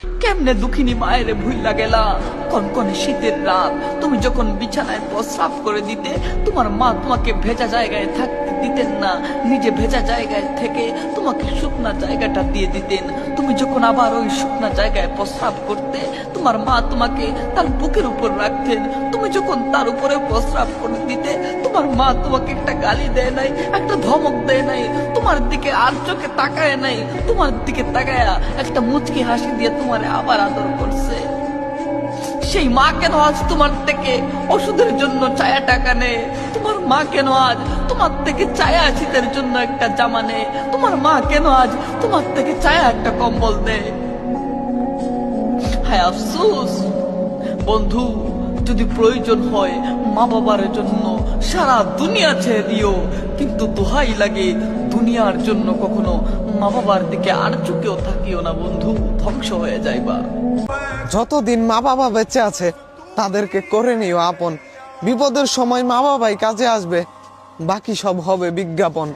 কেমনে দুঃখিনী মায়ের ভুইলা গেলা কনকনে শীতের রাত তুমি যখন বিছানায় প্রস্রাব করে দিতে তোমার মা তোমাকে ভেজা জায়গায় থাকতে দিতেন না, নিজে ভেজা জায়গায় থেকে তোমাকে শুকনা জায়গাটা দিয়ে দিতেন। তুমি যখন আবার ওই শুকনা জায়গায় প্রস্রাব করতে তোমার মা তোমাকে তার বুকের উপর রাখতেন। তুমি যখন তার উপরে প্রস্রাব করে দিতে তোমার মা তোমাকে একটা গালি দেয় নাই, একটা ধমক দেয় নাই, তোমার দিকে আর চোখে তাকায় নাই, তোমার দিকে তাকায়া একটা মুচকি হাসি দিয়ে তোমার আবার আদর করছে। সেই মা কেন আজ তোমার থেকে ওষুধের জন্য চায়া টাকা নেয়? তোমার মা কেন আজ তোমার থেকে চায়া শীতের জন্য একটা জামা নেয়? তোমার মা কেন আজ তোমার থেকে চায়া একটা কম্বল দেয়? হায় আফসোস বন্ধু, যদি প্রয়োজন হয় মা বাবার জন্য সারা দুনিয়া ছেড়ে দিও, কিন্তু দোহাই লাগে দুনিয়ার জন্য কখনো মা বাবার দিকে আর চোখেও থাকিও না বন্ধু, ধ্বংস হয়ে যাইবা। যতদিন মা বাবা বেঁচে আছে তাদেরকে করে নিও আপন, বিপদের সময় মা বাবাই কাজে আসবে, বাকি সব হবে বিজ্ঞাপন।